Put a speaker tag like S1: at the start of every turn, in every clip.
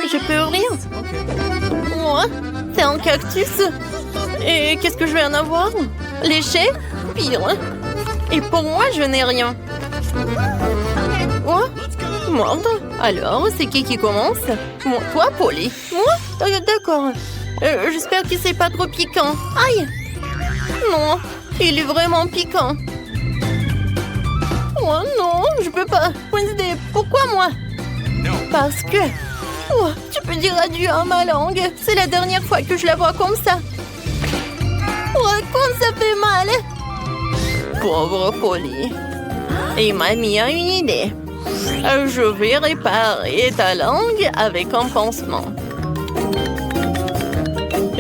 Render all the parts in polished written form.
S1: Je peux rien. Moi, c'est un cactus. Et qu'est-ce que je vais en avoir? Léché? Pire. Et pour moi, je n'ai rien. Quoi? Mordre? Alors, c'est qui commence? Moi, toi, Polly. Moi? D'accord. J'espère que c'est pas trop piquant. Aïe! Non, il est vraiment piquant. Oh non, je peux pas. Wednesday, pourquoi moi? Parce que... Oh, tu peux dire adieu à ma langue. C'est la dernière fois que je la vois comme ça. Oh, comme ça fait mal. Pauvre Polly. Et mamie a une idée. Je vais réparer ta langue avec un pansement.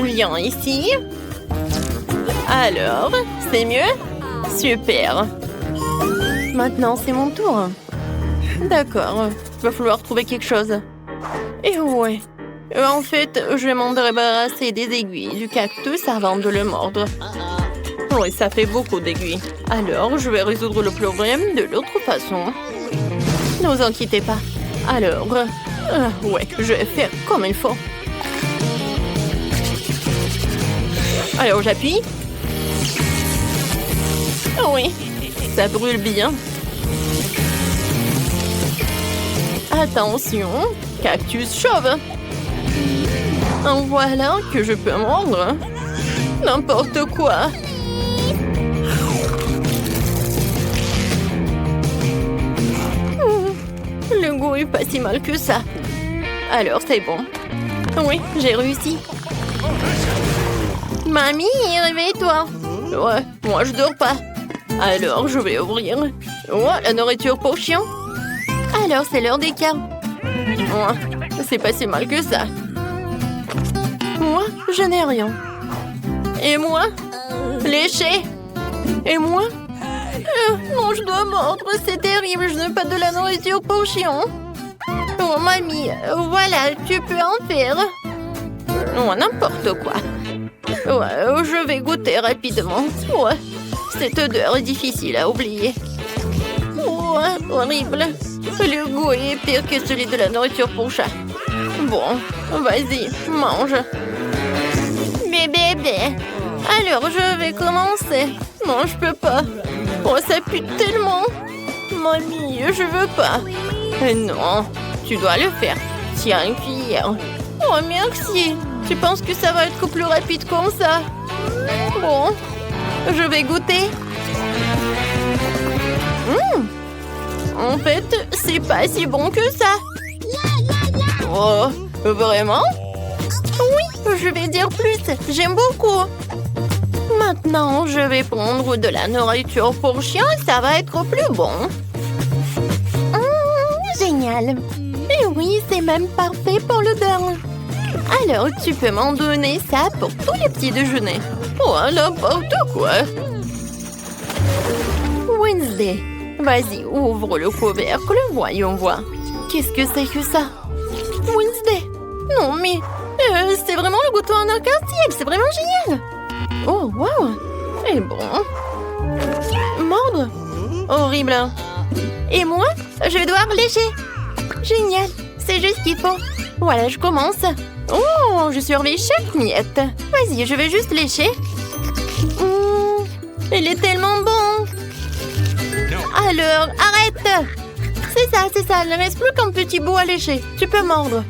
S1: Viens ici. Alors, c'est mieux? Super. Maintenant, c'est mon tour. D'accord, il va falloir trouver quelque chose. Et ouais. En fait, je vais m'en débarrasser des aiguilles du cactus avant de le mordre. Oui, ça fait beaucoup d'aiguilles. Alors, je vais résoudre le problème de l'autre façon. Ne vous inquiétez pas. Alors, ouais, je vais faire comme il faut. Alors, j'appuie. Oui, ça brûle bien. Attention, cactus chauve. En voilà que je peux mordre. N'importe quoi. Le goût est pas si mal que ça. Alors, c'est bon. Oui, j'ai réussi. Mamie, réveille-toi. Ouais, moi je dors pas. Alors, je vais ouvrir. Oh, la nourriture pour chien. Alors, c'est l'heure des câlins. Ouais, c'est pas si mal que ça. Moi, je n'ai rien. Et moi? Léché. Et moi? Non, je dois mordre, c'est terrible, je n'ai pas de la nourriture pour chien. Oh, mamie, voilà, tu peux en faire. Oh, n'importe quoi. Ouais, je vais goûter rapidement. Ouais, cette odeur est difficile à oublier. Ouais, horrible. Le goût est pire que celui de la nourriture pour chat. Bon, vas-y, mange. Bébé. Alors, je vais commencer. Non, je peux pas. Oh, ça pue tellement. Mamie, je veux pas. Non, tu dois le faire. Tiens, une cuillère. Oh, merci. Tu penses que ça va être plus rapide comme ça? Bon, je vais goûter. En fait, c'est pas si bon que ça. Oh, vraiment? Oui, je vais dire plus. J'aime beaucoup. Maintenant, je vais prendre de la nourriture pour chien. Ça va être plus bon. Génial. Et oui, c'est même parfait pour l'odeur. Alors, tu peux m'en donner ça pour tous les petits déjeuners. Oh, n'importe quoi. Wednesday, vas-y, ouvre le couvercle, voyons voir. Qu'est-ce que c'est que ça? Wednesday. Non, mais c'est vraiment le gâteau en arc-en-ciel. C'est vraiment génial. Oh, wow. Et bon. Mordre. Horrible. Et moi, je vais devoir lécher. Génial. C'est juste ce qu'il faut. Voilà, je commence. Oh, je surveille chaque miette. Vas-y, je vais juste lécher. Il est tellement bon. Alors, arrête. C'est ça. Il ne reste plus qu'un petit bout à lécher. Tu peux mordre.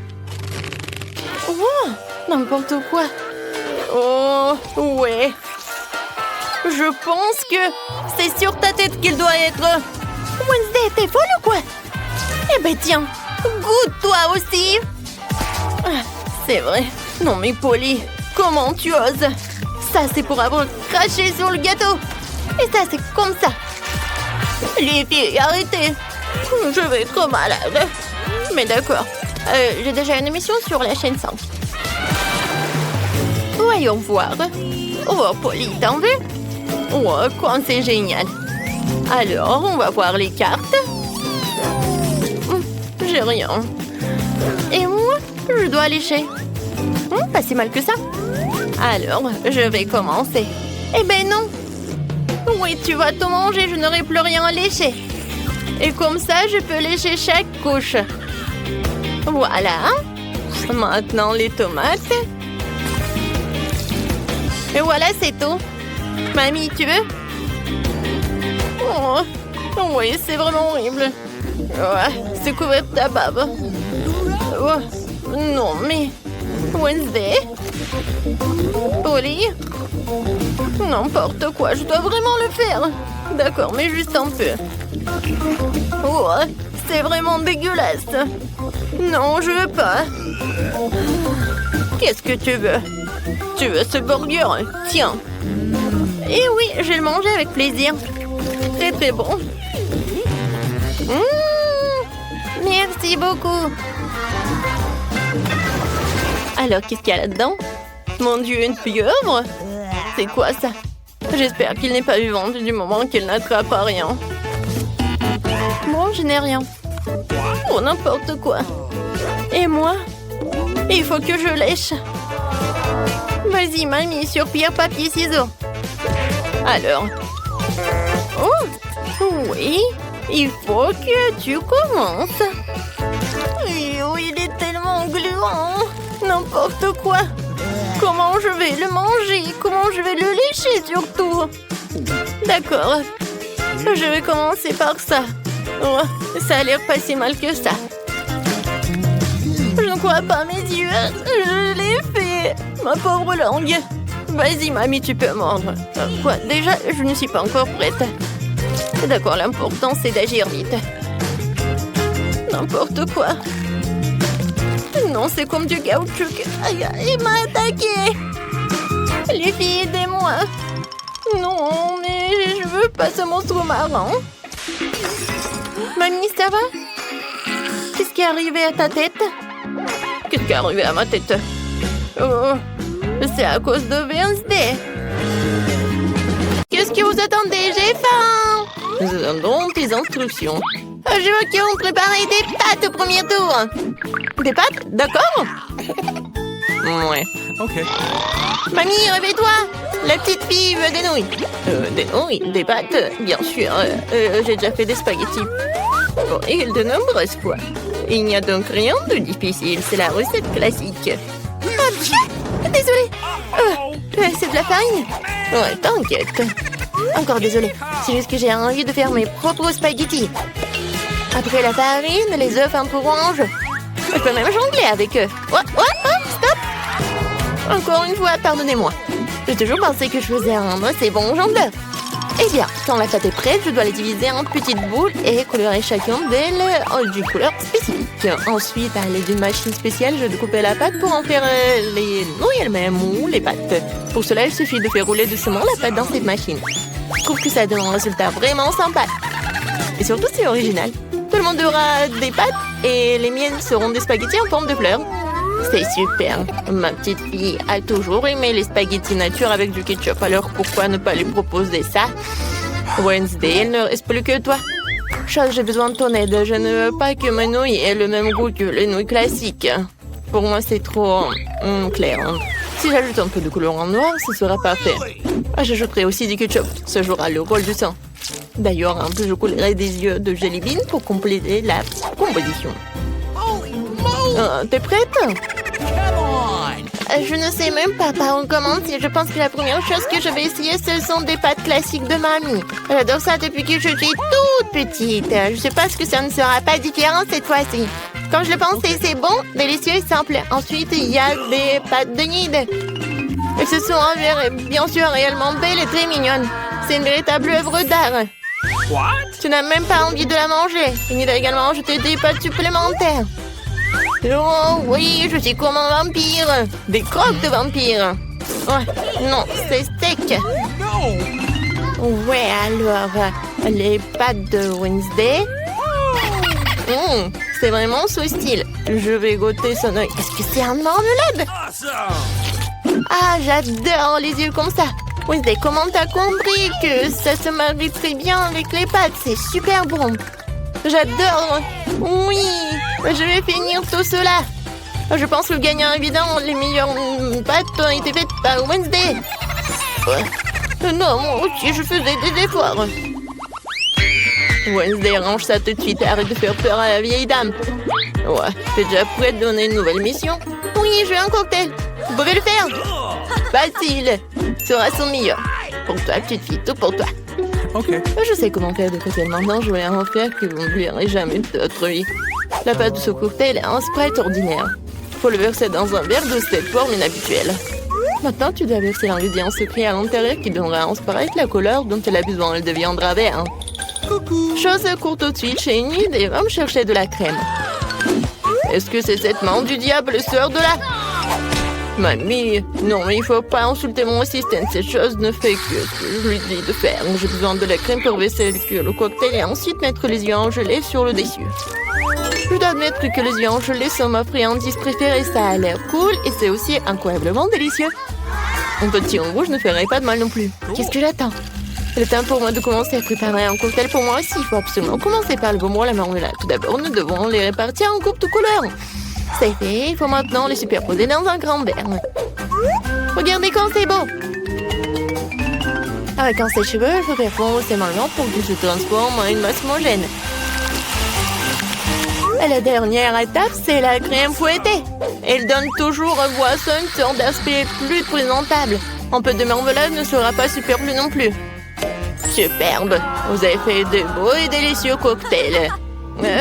S1: Oh, n'importe quoi. Oh, ouais. Je pense que c'est sur ta tête qu'il doit être. Wednesday, t'es folle ou quoi? Eh ben tiens, goûte toi aussi. C'est vrai. Non mais Polly, comment tu oses? Ça c'est pour avoir craché sur le gâteau. Et ça c'est comme ça. Les filles, arrêtez. Je vais être malade. Mais d'accord. J'ai déjà une émission sur la chaîne 5. Voyons voir. Oh, Polly, t'en veux? Oh, quoi, c'est génial. Alors, on va voir les cartes. J'ai rien. Et moi, je dois lécher. Pas si mal que ça. Alors, je vais commencer. Eh ben non. Oui, tu vas tout manger, je n'aurai plus rien à lécher. Et comme ça, je peux lécher chaque couche. Voilà. Maintenant, les tomates. Et voilà, c'est tout. Mamie, tu veux? Oh, oui, c'est vraiment horrible. Ouais, c'est couvert de ta bave. Oh, non, mais... Wednesday? Polly? N'importe quoi, je dois vraiment le faire. D'accord, mais juste un peu. Oh, c'est vraiment dégueulasse. Non, je veux pas. Qu'est-ce que tu veux? Tu veux ce burger? Tiens. Eh oui, je vais le manger avec plaisir. Très très bon. Merci beaucoup. Alors, qu'est-ce qu'il y a là-dedans? Mon Dieu, une pieuvre? C'est quoi ça? J'espère qu'il n'est pas vivante du moment qu'elle n'attrape à rien. Bon, je n'ai rien. Oh, n'importe quoi. Et moi? Il faut que je lèche. Vas-y, mamie, sur pierre, papier, ciseaux. Alors. Oh, oui. Il faut que tu commences. Oui, il est tellement gluant. N'importe quoi. Comment je vais le manger? Comment je vais le lécher surtout? D'accord. Je vais commencer par ça. Oh, ça a l'air pas si mal que ça. Je ne crois pas mes yeux. Je l'ai fait. Ma pauvre langue. Vas-y, mamie, tu peux mordre. Quoi? Déjà, je ne suis pas encore prête. D'accord, l'important, c'est d'agir vite. N'importe quoi. Non, c'est comme du caoutchouc. Aïe, il m'a attaqué. Les filles, aidez-moi. Non, mais je veux pas ce monstre marin. Mamie, ça va? Qu'est-ce qui est arrivé à ta tête? Qu'est-ce qui est arrivé à ma tête? Oh, c'est à cause de Wednesday. Qu'est-ce que vous attendez? J'ai faim. Nous attendons tes instructions. Je veux qu'on prépare des pâtes au premier tour. Des pâtes? D'accord. Ouais.
S2: Ok.
S1: Mamie, réveille-toi. La petite fille veut des nouilles. Des nouilles? Des pâtes? Bien sûr. J'ai déjà fait des spaghettis. Bon, et de nombreuses fois. Il n'y a donc rien de difficile. C'est la recette classique. Désolée. C'est de la farine? Ouais, t'inquiète. Encore désolée. C'est juste que j'ai envie de faire mes propres spaghettis. Après la farine, les œufs un peu orange. Je peux même jongler avec eux. Oh, stop! Encore une fois, pardonnez-moi. J'ai toujours pensé que je faisais un assez bon jongleur. Eh bien, quand la pâte est prête, je dois la diviser en petites boules et colorer chacune d'elles d'une couleur spécifique. Ensuite, à l'aide d'une machine spéciale, je découpe la pâte pour en faire les nouilles elles-mêmes ou les pâtes. Pour cela, il suffit de faire rouler doucement la pâte dans cette machine. Je trouve que ça donne un résultat vraiment sympa. Et surtout, c'est original. Tout le monde aura des pâtes et les miennes seront des spaghettis en forme de fleurs. C'est super. Ma petite fille a toujours aimé les spaghettis nature avec du ketchup. Alors pourquoi ne pas lui proposer ça? Wednesday, il ne reste plus que toi. Charles, j'ai besoin de ton aide. Je ne veux pas que mes nouilles aient le même goût que les nouilles classiques. Pour moi, c'est trop clair. Si j'ajoute un peu de colorant noir, ce sera parfait. J'ajouterai aussi du ketchup. Ça jouera le rôle du sang. D'ailleurs, un peu je coulerai des yeux de jelly bean pour compléter la composition. T'es prête? Je ne sais même pas par où commencer. Je pense que la première chose que je vais essayer, ce sont des pâtes classiques de mamie. J'adore ça depuis que je suis toute petite. Je suppose que ça ne sera pas différent cette fois-ci. Comme je le pensais, c'est bon, délicieux et simple. Ensuite, il y a des pâtes de Nid. Elles se sont avérées, bien sûr, réellement belles et très mignonnes. C'est une véritable œuvre d'art. Tu n'as même pas envie de la manger. Il a également ajouté des pâtes supplémentaires. Oh oui, je suis comme un vampire. Des croques de vampire. Ouais, non, c'est steak. Ouais, alors, les pâtes de Wednesday. C'est vraiment ce style. Je vais goûter son œil. Est-ce que c'est un marmelade? Ah, j'adore les yeux comme ça. Wednesday, comment t'as compris que ça se marie très bien avec les pâtes? C'est super bon. J'adore. Oui, je vais finir tout cela. Je pense que le gagnant évident, les meilleures pâtes ont été faites par Wednesday. Non, moi aussi, je faisais des efforts. Wednesday, range ça tout de suite. Arrête de faire peur à la vieille dame. Ouais, t'es déjà prête à donner une nouvelle mission? Oui, je veux un cocktail. Vous pouvez le faire? Facile. Sera son meilleur. Pour toi, petite fille, tout pour toi.
S2: Ok.
S1: Je sais comment faire des cocktails maintenant. Je vais en faire que vous ne verrez jamais de votre vie. La pâte de ce cocktail est un Sprite ordinaire. Faut le verser dans un verre de cette forme inhabituelle. Maintenant, tu dois verser l'ingrédient secret à l'intérieur qui donnera à un Sprite la couleur dont elle a besoin. Elle deviendra vert.
S2: Coucou.
S1: Chose courte tout de suite chez Enid et va me chercher de la crème. Est-ce que c'est cette main du diable sort de là? Mamie, non, mais il faut pas insulter mon assistant. Cette chose ne fait que ce que je lui dis de faire. J'ai besoin de la crème pour verser le cocktail et ensuite mettre les yeux en gelée sur le dessus. Je dois admettre que les yeux en gelée sont ma friandise préférée. Ça a l'air cool et c'est aussi incroyablement délicieux. Un petit en rouge ne ferait pas de mal non plus. Qu'est-ce que j'attends? C'est le temps pour moi de commencer à préparer un cocktail pour moi aussi. Il faut absolument commencer par le bonbon et la marmelade. Tout d'abord, nous devons les répartir en groupes de couleurs. C'est fait, il faut maintenant les superposer dans un grand verre. Regardez quand c'est beau! Avec un sèche-cheveux, il faut faire fondre ces marrons pour qu'ils se transforment en une masse homogène. Et la dernière étape, c'est la crème fouettée. Elle donne toujours aux boissons une sorte d'aspect plus présentable. Un peu de marmelade ne sera pas superflu non plus. Superbe! Vous avez fait de beaux et délicieux cocktails.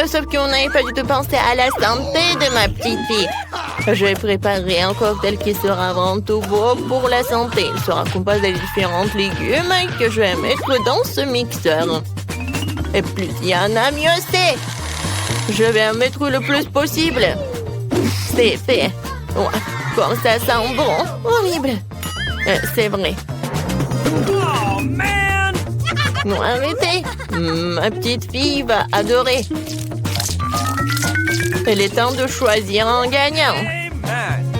S1: Sauf qu'on n'avait pas du tout pensé à la santé de ma petite fille. Je vais préparer un cocktail qui sera avant tout beau pour la santé. Il sera composé de différents légumes que je vais mettre dans ce mixeur. Et plus il y en a, mieux c'est. Je vais en mettre le plus possible. C'est fait. Ouais, comme ça sent bon. Horrible. C'est vrai.
S2: Oh, man!
S1: Non, arrêtez. Ma petite fille va adorer. Il est temps de choisir un gagnant.
S2: Amen.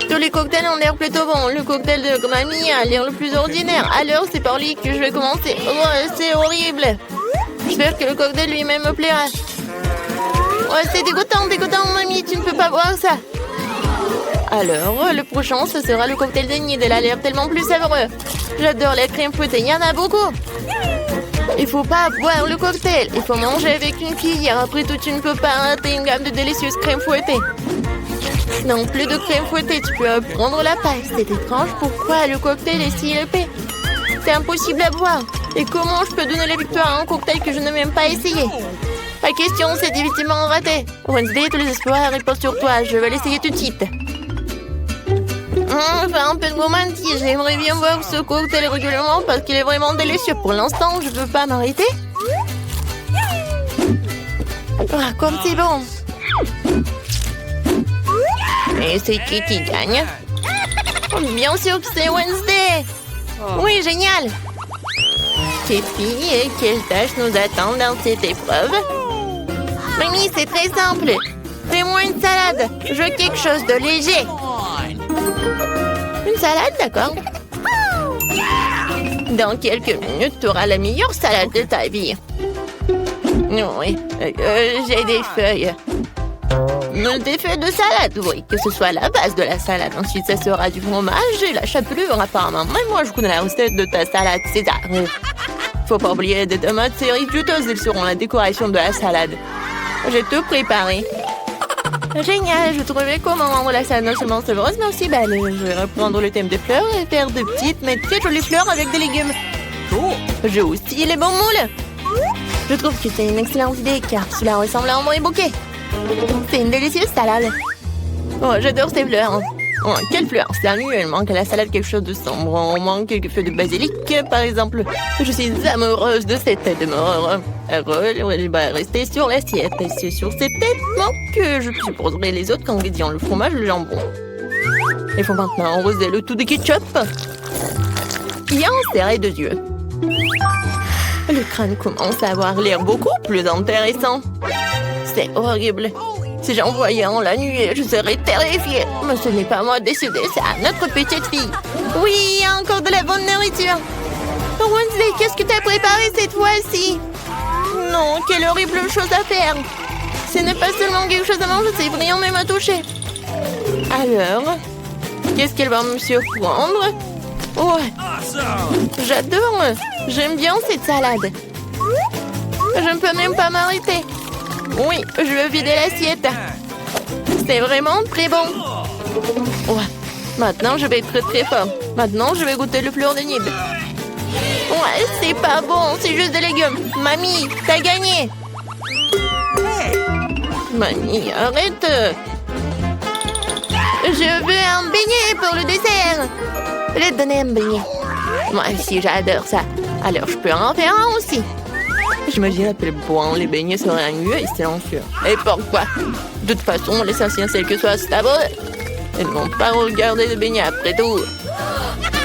S1: Tous les cocktails ont l'air plutôt bons. Le cocktail de mamie a l'air le plus ordinaire. Alors, c'est par lui que je vais commencer. Oh, c'est horrible. J'espère que le cocktail lui-même me plaira. Ouais, c'est dégoûtant, mamie. Tu ne peux pas boire ça. Alors, le prochain, ce sera le cocktail d'Enid. Elle a l'air tellement plus savoureux. J'adore la crème fouettée. Il y en a beaucoup. Il faut pas boire le cocktail. Il faut manger avec une cuillère. Après tout, tu ne peux pas rater une gamme de délicieuses crèmes fouettées. Non, plus de crème fouettée. Tu peux prendre la paille. C'est étrange. Pourquoi le cocktail est si épais? C'est impossible à boire. Et comment je peux donner la victoire à un cocktail que je n'ai même pas essayé? Pas question, c'est définitivement raté. Wednesday, tous les espoirs reposent sur toi. Je vais l'essayer tout de suite. Enfin, un peu de romantisme. J'aimerais bien boire ce cocktail régulièrement parce qu'il est vraiment délicieux. Pour l'instant, je ne peux pas m'arrêter. Ah, comme c'est bon. Et c'est qui gagne? Oh, bien sûr que c'est Wednesday. Oui, génial. Petite fille, quelle tâche nous attend dans cette épreuve? Mamie, c'est très simple. Fais-moi une salade. Je veux quelque chose de léger. Une salade, d'accord. Dans quelques minutes, tu auras la meilleure salade de ta vie. Oui, j'ai des feuilles. Des feuilles de salade, oui, que ce soit la base de la salade. Ensuite, ça sera du fromage et la chapelure, apparemment. Même moi, je connais la recette de ta salade César. Faut pas oublier des tomates cerises juteuses, elles seront la décoration de la salade. J'ai tout préparé. Génial, je trouvais comment rendre la salade non seulement savoureuse, mais aussi belle. Je vais reprendre le thème des fleurs et faire de petites, mais très jolies fleurs avec des légumes. J'ai aussi les bons moules. Je trouve que c'est une excellente idée, car cela ressemble à un vrai bouquet. C'est une délicieuse salade. Oh, j'adore ces fleurs. Oh, quelle fleur? C'est ennuyeux, il manque à la salade quelque chose de sombre. On manque quelques feuilles de basilic, par exemple. Je suis amoureuse de cette tête de mort. Elle va rester sur l'assiette. Et c'est sur cette tête que je supposerai les autres ingrédients, le fromage et le jambon. Il faut maintenant arroser le tout de ketchup. Bien serré de yeux. Le crâne commence à avoir l'air beaucoup plus intéressant. C'est horrible. Si j'en voyais un la nuit, je serais terrifiée. Mais ce n'est pas moi de décider, c'est à notre petite fille. Oui, il y a encore de la bonne nourriture. Wednesday, qu'est-ce que tu as préparé cette fois-ci? Non, quelle horrible chose à faire. Ce n'est pas seulement quelque chose à manger, c'est brillant même à toucher. Alors, qu'est-ce qu'elle va me surprendre? Ouais, j'adore. J'aime bien cette salade. Je ne peux même pas m'arrêter. Oui, je veux vider l'assiette. C'est vraiment très bon. Ouais. Maintenant, je vais être très fort. Maintenant, je vais goûter le fluoronide. Ouais, c'est pas bon, c'est juste des légumes. Mamie, t'as gagné. Mamie, arrête. Je veux un beignet pour le dessert. Je vais te donner un beignet. Moi aussi, j'adore ça. Alors, je peux en faire un aussi. J'imagine à quel point les beignets seraient mieux et silencieux. Et pourquoi? De toute façon, l'essentiel c'est que ce soit stable. Ils ne vont pas regarder les beignets après tout.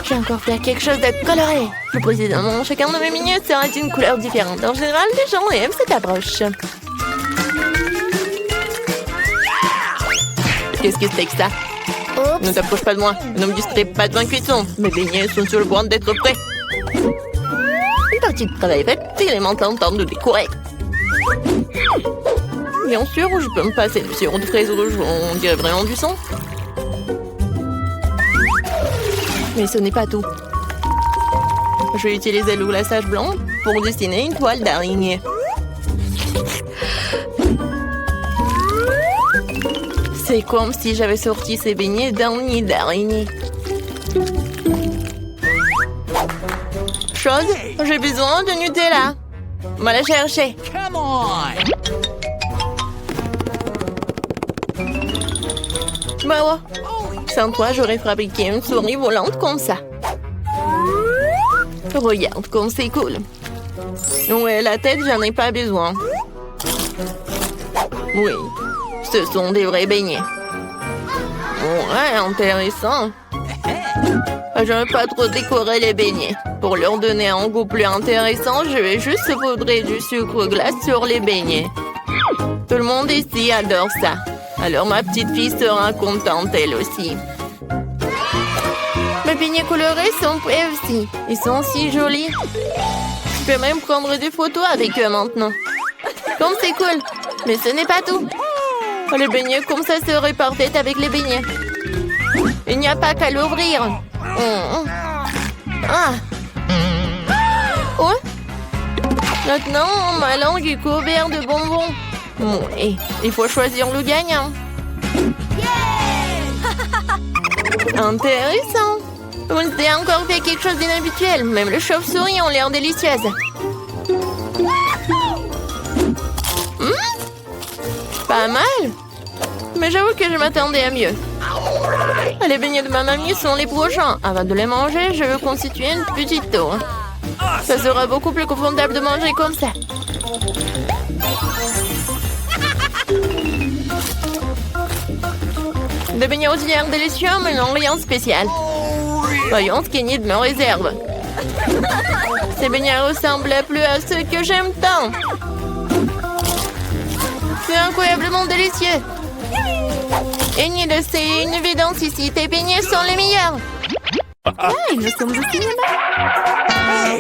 S1: J'ai encore fait quelque chose de coloré. Plus précisément, chacun de mes beignets sera d'une couleur différente. En général, les gens aiment cette approche. Qu'est-ce que c'est que ça? Oups. Ne t'approche pas de moi. Ne me distrais pas devant cuisson. Mes beignets sont sur le point d'être prêts. Une partie de travail faite, il est maintenant temps de décorer. Bien sûr, je peux me passer du sirop de fraise rouge, on dirait vraiment du sang. Mais ce n'est pas tout. Je vais utiliser le glaçage blanc pour dessiner une toile d'araignée. C'est comme si j'avais sorti ces beignets d'un nid d'araignée. Chose, j'ai besoin de Nutella. Va la chercher.
S2: Come on!
S1: Bah ouais. Sans toi, j'aurais fabriqué une souris volante comme ça. Regarde comme c'est cool. Ouais, la tête, j'en ai pas besoin. Oui, ce sont des vrais beignets. Ouais, intéressant. Je ne veux pas trop décorer les beignets. Pour leur donner un goût plus intéressant, je vais juste saupoudrer du sucre glace sur les beignets. Tout le monde ici adore ça. Alors ma petite fille sera contente elle aussi. Mes beignets colorés sont prêts aussi. Ils sont si jolis. Je peux même prendre des photos avec eux maintenant. Comme c'est cool. Mais ce n'est pas tout. Les beignets comme ça seraient parfaits avec les beignets. Il n'y a pas qu'à l'ouvrir. Ah. Oh. Maintenant, ma langue est couverte de bonbons. Oui, il faut choisir le gagnant. Intéressant. Vous avez encore fait quelque chose d'inhabituel. Même les chauves-souris ont l'air délicieuses. Pas mal. Mais j'avoue que je m'attendais à mieux. Les beignets de ma mamie sont les prochains. Avant de les manger, je veux constituer une petite tour. Ça sera beaucoup plus confortable de manger comme ça. Des beignets aussi délicieux, mais non rien de spécial. Voyons ce qu'Enid me réserve. Ces beignets ressemblent plus à ceux que j'aime tant. C'est incroyablement délicieux. Enid, c'est une évidence ici. Tes beignets sont les meilleurs.
S3: Nous sommes au cinéma.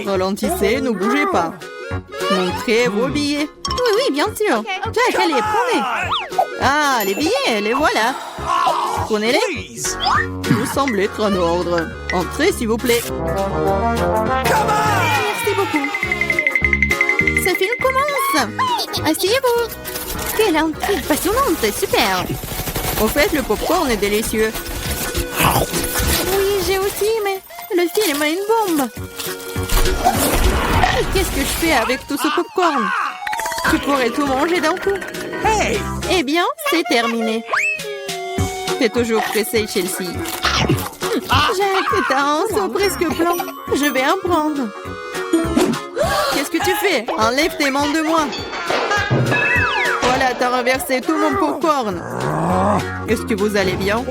S3: Ralentissez, ne bougez pas. Montrez vos billets. Oui, bien sûr. Jack, allez, prenez. Ah, les billets, les voilà. Prenez-les. Vous semblez être en ordre. Entrez, s'il vous plaît. Merci beaucoup. Ce film commence. Asseyez-vous. Quelle intrigue passionnante, super. Au fait, le popcorn est délicieux. Oui, j'ai aussi, mais le film a une bombe. Qu'est-ce que je fais avec tout ce popcorn? Tu pourrais tout manger d'un coup.
S2: Hey!
S3: Eh bien, c'est terminé. T'es toujours pressé, Chelsea. Jack, t'as un seau presque blanc. Je vais en prendre. Qu'est-ce que tu fais? Enlève tes mains de moi. Voilà, t'as renversé tout mon popcorn. Est-ce que vous allez bien?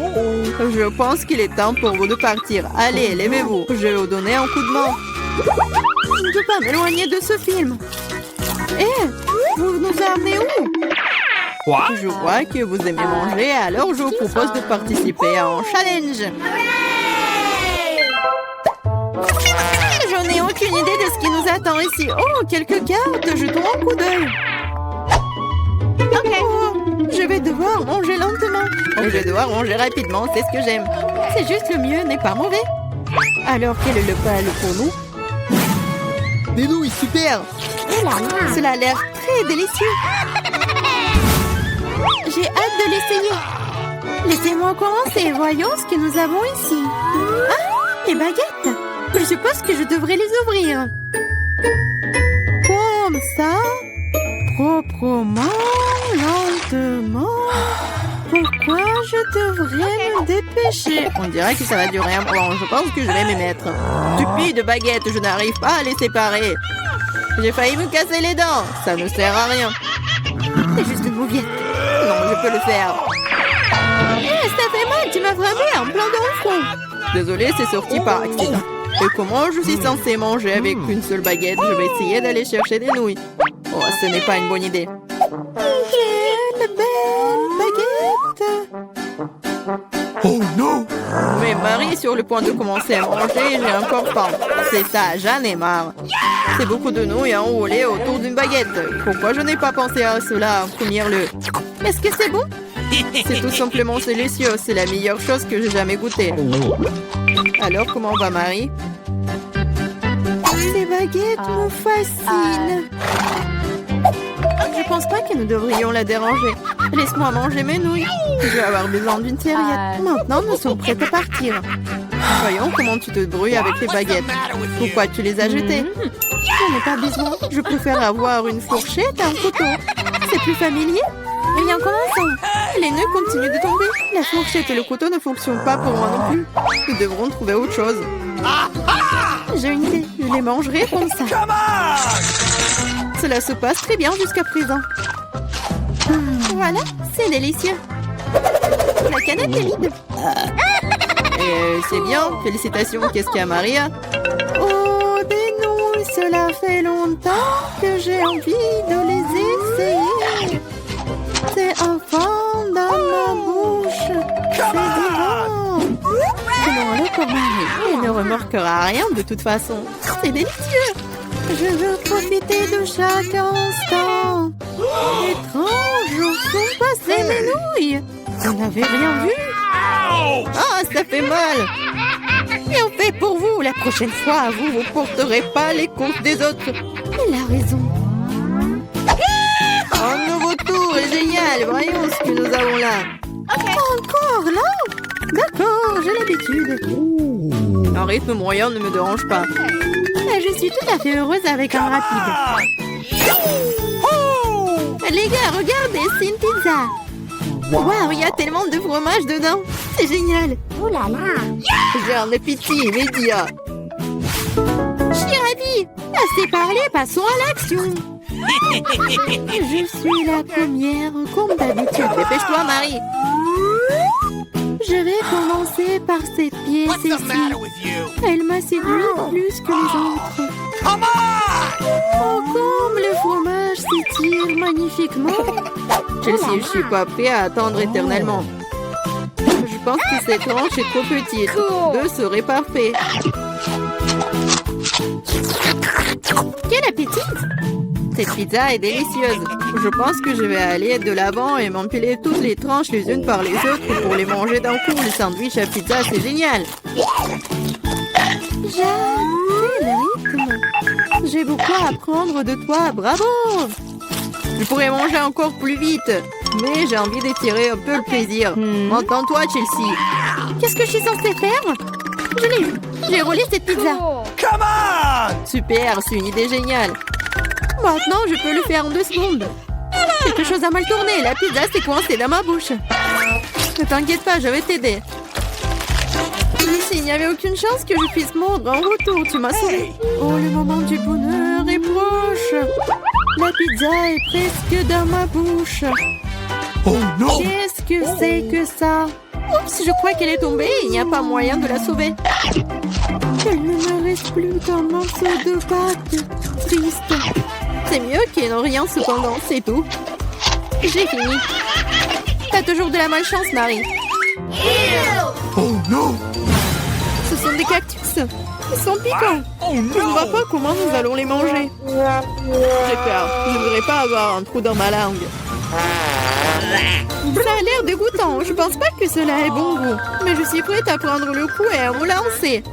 S3: Je pense qu'il est temps pour vous de partir. Allez, levez-vous. Je vais vous donner un coup de main. Je ne peux pas m'éloigner de ce film. Vous nous amenez où?
S2: Quoi?
S3: Je vois que vous aimez manger, alors je vous propose de participer à un challenge. Je n'ai aucune idée de ce qui nous attend ici. Oh, quelques cartes, jetons un coup d'œil. Oh, je vais devoir manger lentement. Je vais devoir manger rapidement, c'est ce que j'aime. C'est juste le mieux n'est pas mauvais. Alors, quel est le plat pour nous? Des nouilles, super. Cela a l'air très délicieux. J'ai hâte de l'essayer. Laissez-moi commencer. Voyons ce que nous avons ici. Ah, les baguettes. Je suppose que je devrais les ouvrir. Comme ça. Proprement, lentement. Pourquoi je devrais me dépêcher? On dirait que ça va durer un moment. Je pense que je vais m'y mettre. Stupide baguette, je n'arrive pas à les séparer. J'ai failli me casser les dents. Ça ne sert à rien. C'est juste une mouviette. Non, je peux le faire. Ça fait mal, tu m'as frappé en plein dans le front. Désolée, c'est sorti par accident. Et comment je suis censée manger avec une seule baguette? Je vais essayer d'aller chercher des nouilles. Oh, ce n'est pas une bonne idée. Quelle belle baguette!
S2: Oh non!
S3: Mais Marie est sur le point de commencer à manger et j'ai encore faim. C'est ça, j'en ai marre. C'est beaucoup de nouilles à enrouler autour d'une baguette. Pourquoi je n'ai pas pensé à cela en premier lieu? Est-ce que c'est bon? C'est tout simplement délicieux. C'est la meilleure chose que j'ai jamais goûtée. Alors, comment va Marie? Ces baguettes me fascinent. Je pense pas que nous devrions la déranger. Laisse-moi manger mes nouilles. Je vais avoir besoin d'une serviette. Maintenant, nous sommes prêts à partir. Voyons comment tu te débrouilles avec tes baguettes. Pourquoi tu les as jetées? J'en ai pas besoin. Je préfère avoir une fourchette et un couteau. C'est plus familier. Rien commençons. Les nœuds continuent de tomber. La fourchette et le couteau ne fonctionnent pas pour moi non plus. Nous devrons trouver autre chose. J'ai une idée. Je les mangerai comme ça. Cela se passe très bien jusqu'à présent. Voilà, c'est délicieux. La canette est vide. C'est bien. Félicitations. Qu'est-ce qu'il y a, Maria? Oh, des nouilles. Cela fait longtemps que j'ai envie de les essayer. C'est un fond dans ma bouche. C'est divin. Tenons le pour Marie. Elle ne remarquera rien de toute façon. C'est délicieux. Je veux profiter de chaque instant. Étrange, où sont passées mes nouilles? Vous n'avez rien vu? Ah, ça fait mal. Bien fait pour vous. La prochaine fois, vous ne porterez pas les courses des autres. Elle a raison. Un nouveau tour est génial. Voyons ce que nous avons là. Encore là? D'accord, j'ai l'habitude. Un rythme moyen ne me dérange pas. Je suis tout à fait heureuse avec un rapide. Les gars, regardez, c'est une pizza. Waouh, il y a tellement de fromage dedans. C'est génial. Oh là là. J'ai un appétit immédiat. Je suis ravie. Assez parlé, passons à l'action. Je suis la première, comme d'habitude. Dépêche-toi, Marie. Je vais commencer par cette pièce ici. Elle m'a séduit plus que les autres. Oh, comme le fromage s'étire magnifiquement. Chelsea, je suis pas prêt à attendre éternellement. Je pense que cette tranche est trop petite. 2 serait parfait. Quel appétit! Cette pizza est délicieuse. Je pense que je vais aller de l'avant et m'empiler toutes les tranches les unes par les autres pour les manger d'un coup. Le sandwich à pizza, c'est génial. J'adore le rythme. J'ai beaucoup à apprendre de toi. Bravo! Je pourrais manger encore plus vite, mais j'ai envie d'étirer un peu le plaisir. Entends-toi, Chelsea. Qu'est-ce que je suis censée faire? Je l'ai eu. J'ai roulé cette pizza.
S2: Come on!
S3: Super, c'est une idée géniale. Maintenant, je peux le faire en 2 secondes. Quelque chose a mal tourné. La pizza s'est coincée dans ma bouche. Ne t'inquiète pas, je vais t'aider. Il n'y avait aucune chance que je puisse mordre en retour. Tu m'as sauvé. Oh, le moment du bonheur est proche. La pizza est presque dans ma bouche.
S2: Oh non!
S3: Qu'est-ce que c'est que ça? Oups, je crois qu'elle est tombée. Il n'y a pas moyen de la sauver. Il ne me reste plus qu'un morceau de pâte. Triste. C'est mieux qu'il n'en rien cependant, c'est tout. J'ai fini. T'as toujours de la malchance, Marie.
S2: Oh non!
S3: Ce sont des cactus. Ils sont piquants.
S2: Oh
S3: Je ne vois pas comment nous allons les manger. J'ai peur. Je ne voudrais pas avoir un trou dans ma langue. Ça a l'air dégoûtant. Je pense pas que cela ait bon goût. Mais je suis prête à prendre le coup et à me lancer.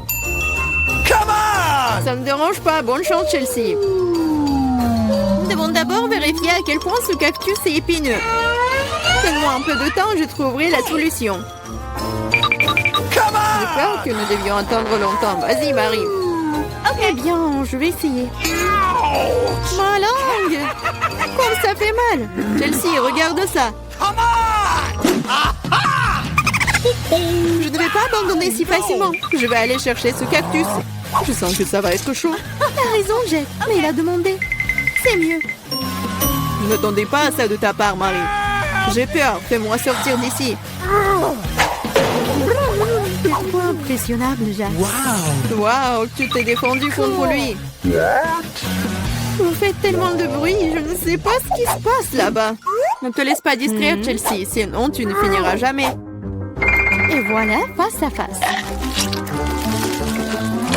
S2: Come on!
S3: Ça ne me dérange pas. Bonne chance, Chelsea. Devons d'abord vérifier à quel point ce cactus est épineux. Donne-moi un peu de temps, je trouverai la solution.
S2: Come
S3: J'ai
S2: on!
S3: peur que nous devions attendre longtemps. Vas-y, Marie. Eh bien, je vais essayer. Ma langue! Comme ça fait mal! Chelsea, regarde ça!
S2: Come on!
S3: Je ne vais pas abandonner si facilement. Je vais aller chercher ce cactus. Je sens que ça va être chaud. T'as raison, Jack, mais il a demandé. C'est mieux. Ne t'attendais pas à ça de ta part, Marie. J'ai peur, fais-moi sortir d'ici. C'est trop impressionnable, Jack.
S2: Wow!
S3: Waouh, tu t'es défendu contre lui. Vous faites tellement de bruit, je ne sais pas ce qui se passe là-bas. Ne te laisse pas distraire, Chelsea, sinon tu ne finiras jamais. Et voilà, face à face.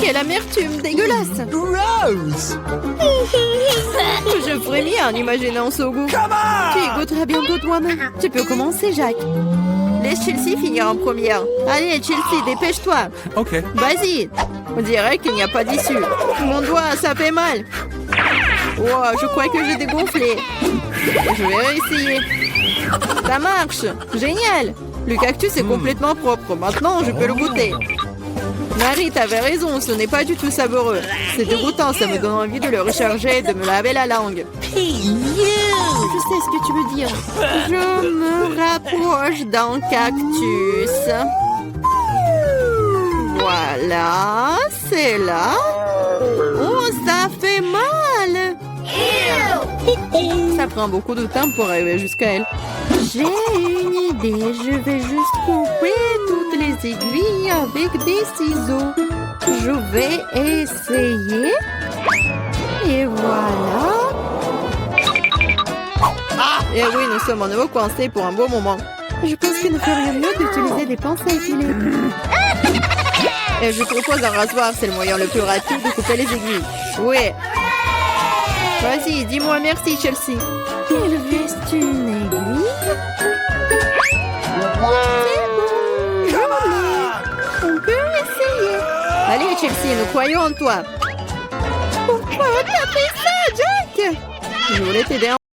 S3: Quelle amertume dégueulasse!
S2: Gross!
S3: Je frémis en imaginant ce goût.
S2: Come
S3: Tu y
S2: on!
S3: goûteras bientôt toi-même. Tu peux commencer, Jack. Laisse Chelsea finir en première. Allez, Chelsea, dépêche-toi.
S2: Okay.
S3: Vas-y. On dirait qu'il n'y a pas d'issue. Mon doigt, ça fait mal. Wow, je crois que j'ai dégonflé. Je vais réessayer. Ça marche. Génial. Le cactus est complètement propre. Maintenant, je peux le goûter. Marie, t'avais raison, ce n'est pas du tout savoureux. C'est dégoûtant, ça me donne envie de le recharger et de me laver la langue. Je sais ce que tu veux dire. Je me rapproche d'un cactus. Voilà, c'est là. Oh, ça fait mal. Ça prend beaucoup de temps pour arriver jusqu'à elle. J'ai une idée, je vais juste couper toutes les aiguilles avec des ciseaux. Je vais essayer. Et voilà. Et oui, nous sommes à nouveau coincés pour un bon moment. Je pense que nous ferions mieux d'utiliser des pinces à épiler. Et je propose un rasoir, c'est le moyen le plus rapide de couper les aiguilles. Oui. Vas-y, dis-moi merci, Chelsea. Il reste une aiguille. C'est bon, je l'ai. On peut essayer. Allez, Chelsea, nous croyons en toi. Pourquoi t'as fait ça, Jack? Je voulais t'aider